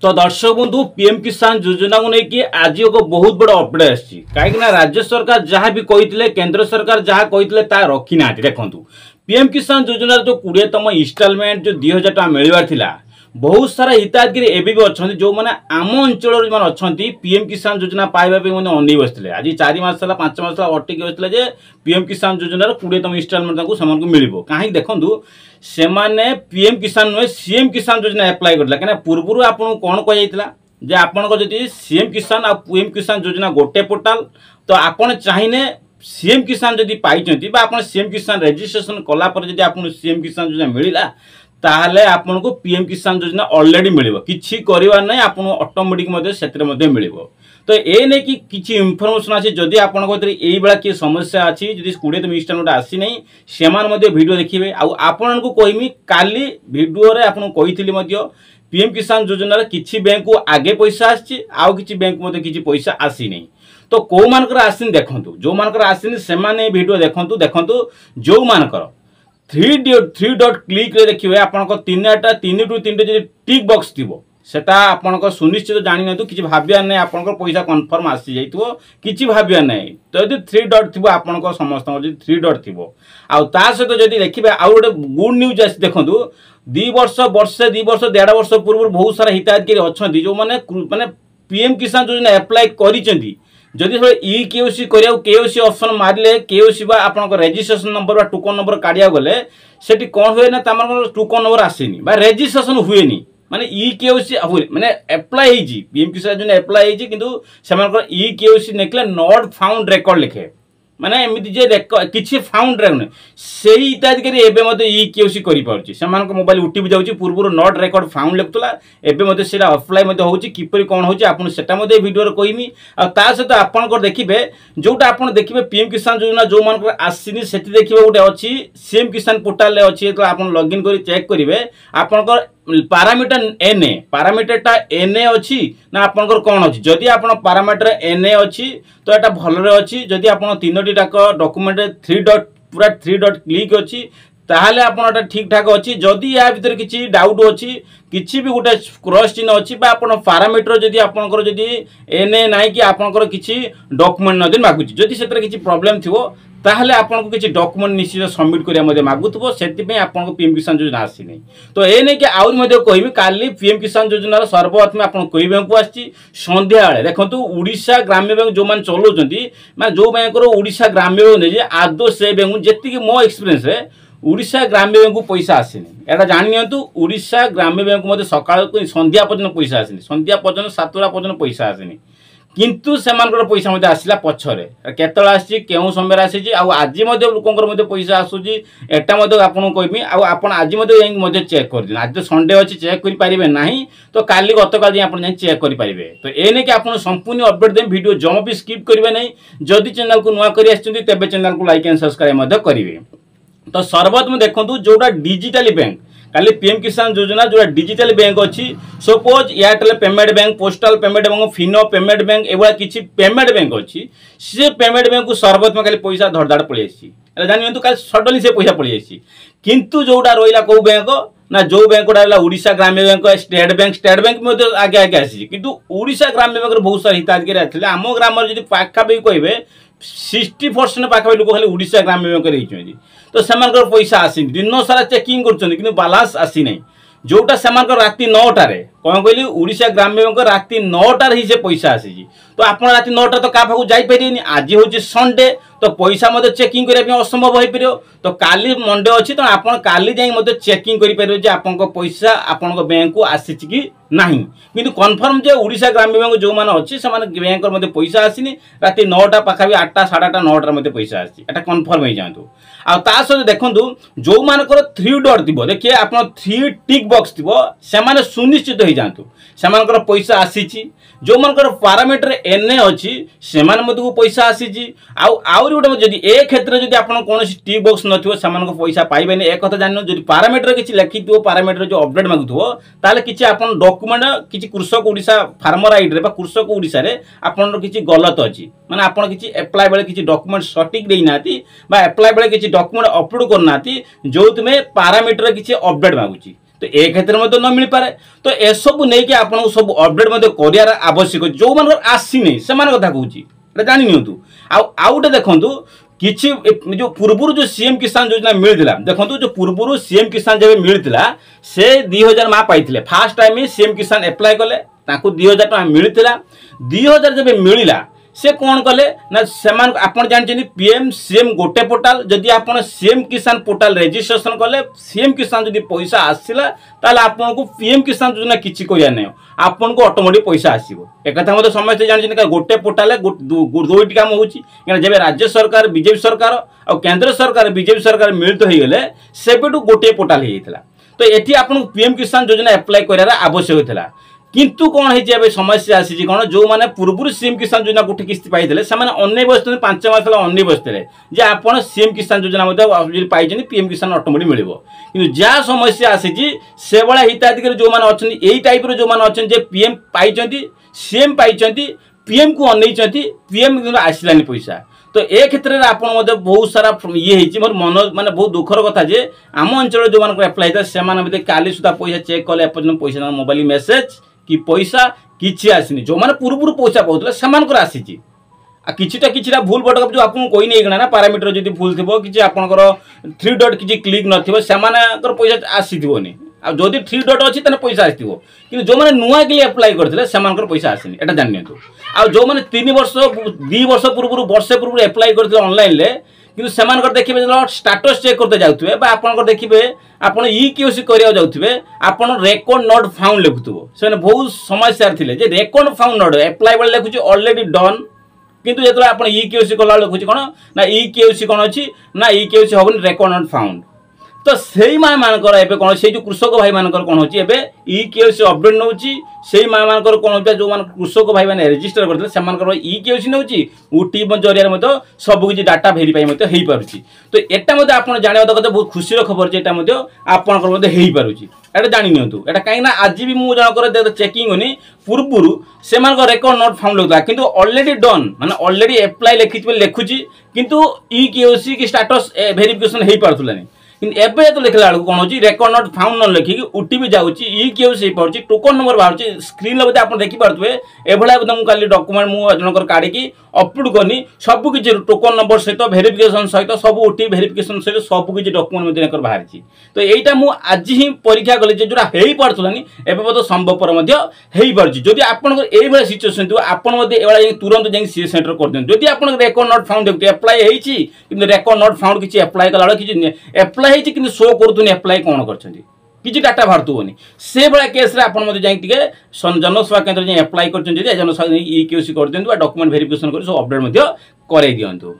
तो दर्शक बंधु पीएम किसान योजना को लेकिन आज एक बहुत बड़ा अपडेट आसी कहीं राज्य सरकार जहाँ भी कही केंद्र सरकार जहाँ कही रखी ना देखो पीएम किसान योजना जो 20तम इन्स्टॉलमेंट जो 2000 टका मिलवार थिला बहुत सारा हिताधिकारी एवं भी अच्छा जो मैंने आम अंचल जो अच्छा पीएम किसान योजना पाइबा मैंने अनै बसते आज 4 मास 5 मास अटकी बसते पीएम किसान योजनार 20तम इन्स्टॉलमेंट से मिल कहीं देखूँ से माने पीएम किसान नुहे सीएम किसान योजना एप्लाय करला कहीं पूर्व आपको कौन कह जे आपन जदि सीएम किसान आ पीएम किसान योजना गोटे पोर्टाल तो आपन चाहिए सीएम किसान जदि पाई आप सीएम किसान रजिस्ट्रेशन कलापर जदि आप सीएम किसान योजना मिलला ताहले आपन को पीएम किसान योजना ऑलरेडी मिल किसी करवार ना आप ऑटोमेटिक मिल तो ये नहीं कि किसी इनफर्मेशन अच्छी जदि आपन यही बेला किए समस्या अच्छी जदि 20तम इन्स्टॉलमेंट आसी नहीं से वीडियो देखिए आपन को कहमी काली वीडियो रे आपन कही पीएम किसान योजना किसी बैंक को आगे पैसा आसी आउ किसी बैंक को किसी पैसा आसी नहीं तो कौ मानकर आसीनी देखंतु जो मानकर आसीनी से माने वीडियो देखंतु देखंतु जो मानकर 3 डॉट क्लिक रे देखिए आपन को 3 टू 3 जदि टिक बॉक्स थिबो सेटा आपन को सुनिश्चित जानि नतु किछि भाबिया नै आपन को पैसा कंफर्म आसी जाइतबो किछि भाबिया नै तो यदि 3 डॉट थिबो आपन को समस्त जदि 3 डॉट थिबो आ ता सहित जदि देखिबे आ गोटे गुड न्यूज आसी देखंतु 2 वर्ष वर्षे 2 वर्ष 1.5 वर्ष पूर्व बहुत सारा हिताधिकारी अछंती जो माने पीएम किसान योजना अप्लाई करिसेंती जदि इ केओसी करिया केओसी ऑप्शन मारले केओसी बा आपन रजिस्ट्रेशन नंबर बा टोकन नंबर काढिया गले सेठी कोन होय ना तमर टोकन नंबर आसेनी बा रजिस्ट्रेशन हुएनी माने इ केओसी हुए माने अप्लाई हेजी पीएम किसान योजना अप्लाई हेजी किंतु सेमानकर इ केओसी नेकले नॉट फाउंड रिकॉर्ड लिखे माने एमिति जे किछि फाउंड रहने सेही हिताधिकारी एबे मते इ केओसी करि पाउची सेमानक मोबाइल उठी जाउची पूर्व नॉट रिकॉर्ड फाउंड लेखतला एबे मते सेटा अप्लाई मते होउची किपरि कोन होउची आपन सेटा मते वीडियो रे कहिमी आ ता सहित आपन को देखिबे जोटा आपन देखिबे पीएम किसान योजना जो मानकर आसीनी सेति देखिबे गोटे अछि सीएम किसान पोर्टल ले अछि तो आपन लॉगिन करी चेक करिवे आपन को पारामीटर पारामीटरटा एनए अच्छी ना आपनकर कौन अच्छी जदि आपन पारामीटर एनए अच्छी तो एटा भलरे अच्छी जदि आपन 3टी टाक डॉक्यूमेंट 3 डॉट पूरा 3 डॉट क्लिक अच्छी ताहले आपन ठीक ठाक अच्छी जदि या भीतर किछि डाउट अच्छी किछि भी गोटे क्रॉस चिन्ह अच्छी बा आपन पारामीटर जदि आपनकर जदि एनए नाही कि आपनकर किछि डॉक्यूमेंट नदिन मागुछि जदि सेतर किछि प्रॉब्लम थिवो ताहले आपन को किछि डॉक्यूमेंट निश्चित सबमिट करिया मध्ये मागुतबो सेति पे आपन को पीएम किसान योजना आसी नै तो ए नै कि आउर मध्ये कहबी काली पीएम किसान योजना सर्वप्रथम आपन कोई बैंक को आछि संध्या बेले देखंतु ओडिशा ग्राम्य बैंक जो मान चलोजंती माने जो बैंक रो ओडिशा ग्राम्य बैंक नै जे आदो से बैंक जेति कि मो एक्सपीरियंस रे ओडिशा ग्राम्य बैंक को पैसा आसीनी एटा जानि नियंतु ओडिशा ग्राम्य बैंक मध्ये सकाळ को संध्या पर्यंत पैसा आसीनी संध्या पर्यंत 7टा पर्यंत पैसा आसीनी किंतु सेमानकर पैसा मध्ये आसिला पछरे केतळ आसी केउ समय आसी आ आज मध्ये लोकंकर मध्ये पैसा आसुची एटा मध्ये आपन कहमी आ आपन आज मध्ये यंग मध्ये चेक कर दिन आज तो संडे अछि चेक करि परिबे नाही तो काली गतकाल जे आपन चेक करि परिबे तो एने कि आपन संपूर्ण अपडेट देम वीडियो जम भी स्किप करिवे नाही जदि चैनल को नुवा करि आछिंती तेबे चैनल को लाइक एंड सब्सक्राइब मध्ये करिवे तो सर्वप्रथम देखंतु जोडा डिजिटली बैंक काली पीएम किसान योजना जो डिजिटल बैंक अच्छी suppose Airtel payment bank postal payment bank Fino payment bank एवं किसी पेमेंट बैंक अच्छी से पेमेंट बैंक को सर्वप्रथम खाली पैसा धड़धाड़ पलि आसी जानी काली सडनली से पैसा पलि आसी किंतु जोटा रहा कौ बैंक ना जो बैंक गुड़ा ओडिशा ग्राम्य बैंक स्टेट बैंक आगे आगे आसी किंतु ओडिशा ग्राम्य बैंक बहुत सारा हिताधिकारी आते आम ग्राम जब पाखापाखि कहे 60% पाखापाखि लोक खाली ओडिशा ग्राम्य बैंक रही तो से पैसा आसी दिन सारा चेकिंग कर बालांस आसी नहीं जोटा से राति 9टार कौन कहली ओडिशा ग्राम्य बैंक राति 9टार ही से पैसा आसी तो आप राति 9टा तो क्या पाखु जापर आज हूँ संडे तो पैसा मत चेकिंग करने असंभव हो पार तो काली मंडे अच्छी तो आप काली जाए चेकिंग करेंगे आप पैसा आपण बैंक को आसी कि नहीं किंतु कन्फर्म जे ओडिशा ग्राम्य बैंक जो मैंने अच्छी से बैंक पैसा आसनी राति 9टा पाखापि 8टा 8:30 9टार पैसा आसी एटा कन्फर्म हो जातु आ सहित देखूँ जो मानकर 3 डॉट थी देखिए आप 3 टिक बॉक्स थी से सुनिश्चित हो जातु से पैसा आसी जो मानकर पारामीटर एनए अच्छी से पैसा आसी आउरी गोटे जदि ए क्षेत्र में जब आप कौन टिक बॉक्स नथिबो से पैसा पाइबे एक कथा जान जब पारामीटर किसी लिखि पारामीटर जो अपडेट मागुथो ताले किछि आपन डॉक्यूमेंट किछि कृषक ओडिशा फार्मर आईडी रे बा कृषक ओडिशा रे आपन किछि गलत अछि माने आपन किछि अप्लाई बेले किछि डॉक्यूमेंट सटीक देई नाती बा अप्लाई बेले किछि डॉक्यूमेंट अपलोड करनाती जो तुमे पारामीटर किछि अपडेट मागुछि तो ए क्षेत्र में न मिल पारे तो एसबू नहीं कि आपको सब अपडेट कर आवश्यक जो मान आसी नहीं से कथा कहूँ जानी नियंतु आउटे देखूँ किछि जो पूर्व जो सीएम किसान योजना मिलता देखो जो पूर्व सीएम किसान जब मिलता से 2000 माँ पाई फास्ट टाइम सीएम किसान एप्लाय कले 2000 टका मिलता 2000 जब मिलला से कौन कले ना सेमान आपन जानछनी पीएम सीएम गोटे पोर्टाल जदि आपन सीएम किसान पोर्टाल रजिस्ट्रेशन कले सीएम किसान जदि पैसा आसिला ताले आपन को पीएम किसान योजना किछि करिया नै आपन को ऑटोमेटिक पैसा आसीबो एक कथा मते समस्त जानछनी का गोटे पोर्टाल दुईटी काम होउची जब राज्य सरकार बीजेपी सरकार और केंद्र सरकार बीजेपी सरकार मिलित हो गले सेबेटू गोटे पोर्टाल हे हितला तो एठी आपन पीएम किसान योजना अप्लाई करिया आवश्यक होतला किंतु कौन है समस्या आसी कौन जो मैंने पूर्व सीएम किसान योजना गोटे किस्ती पाई से अन्न बसते 5 मास अन्न बसते जे आप सीएम किसान योजना पाई पीएम किसान ऑटोमेटिक मिल कि जहाँ समस्या आसी से भाया हिताधिकारी जो मैंने अच्छा यही टाइप जो मैंने अच्छा पीएम पाई सीएम पाई पीएम को अनई पीएम आसलानी पैसा तो ए क्षेत्र में आप बहुत सारा ये मोर मन माने बहुत दुखर कथा जे आम अंचल जो मान एप्लाई था से काली सुधा पैसा चेक कले पैसा मोबाइल मेसेज कि पैसा किछि आसिनी जो माने पूर्व पैसा पाउतले समानकर आसीची आ किछिटा भूल भटक जो आपन कोई नै ना पैरामीटर जदी भूल थिबो किछि आपनकर 3 डॉट किछि क्लिक नथिबो समानकर पैसा आसीथिबोनी आ जदी 3 डॉट अछि तने पैसा आसीथिबो कि जो माने नुआ के लिए अप्लाई करथिले समानकर पैसा आसीनी एटा जानियंतु आ जो माने 3 वर्ष 2 वर्ष पूर्व वर्षे पूर्व अप्लाई करथिले ऑनलाइन ले किंतु सेमानकर देखिबे स्टेटस चेक करते जाउथिबे बा आपनकर देखिबे आपण ईकेओसी करिया जाउथिबे आपण रेकॉर्ड नॉट फाउंड लिखुथबो से बहुत समस्या थिले जे रेकॉर्ड फाउंड नॉट अप्लाई बल लिखुची ऑलरेडी डन किंतु जेतले आपण ईकेओसी कला लिखुची कोन ना ईकेओसी कोन अछि ना ईकेओसी होबन रेकॉर्ड नॉट फाउंड तो सही माँ मानकर एबे कोन से जो कृषक भाई मानकर कोन होची एबे ईकेओसी अपडेट नउची सही माँ मानकर कोन होता जो मान कृषक भाई माने रजिस्टर करथले से मानकर ईकेओसी नउची ओटीपी जरिया मते सब किछि डाटा वेरीफाई मते हेई पारुची तो एटा मते आपण जानिबा दरकार बहुत खुशी रो खबर जे एटा मते आपनकर मते हेई पारुची एटा जानि नियंतु एटा काई ना आज भी मु जनकर चेकिंग होनी पूर्वरु से मानकर रेकॉर्ड नॉट फाउंड लगता किंतु ऑलरेडी डन माने ऑलरेडी अप्लाई लिखुची किंतु ईकेओसी की स्टेटस वेरिफिकेशन हेई पारथुलानी एबे तो लिखला बेलू कौन हो रेकॉर्ड नॉट फाउंड न लिखिकी ओटीपी जाऊँगी ईकेओसी पार्टी टोकन नंबर बाहर स्क्रीन बोधे आप देखिपे एभलिया मुझे काली डॉक्यूमेंट मुझे जनकर काढ़ी अपलोड करनी सबकि टोकन नंबर सहित वेरिफिकेशन सहित सब ओटीपी वेरिफिकेशन सहित सबकि डॉक्यूमेंट बाहर तो यहाँ मुझे आज ही परीक्षा कली जोड़ा हो पार्लानी एवं संभवपर हो पार्टी जदि आपंकर सिचुएसन थी आपड़ी तुरंत जाए सी सेंटर कर दिखाँ जदि आप रेकॉर्ड नॉट फाउंड देखते अप्लाई होती रेकॉर्ड नॉट फाउंड किसी अप्लाई कला कि अप्लाई कि शो करूँ अप्लाई कौन कर किसी डाटा बाहर से भाया केस आप जनसेवा केन्द्र अप्लाई कर जनसेवा ईकेओसी कर दिखाँ डॉक्यूमेंट वेरिफिकेशन कर सब अपडेट कर दिंतु।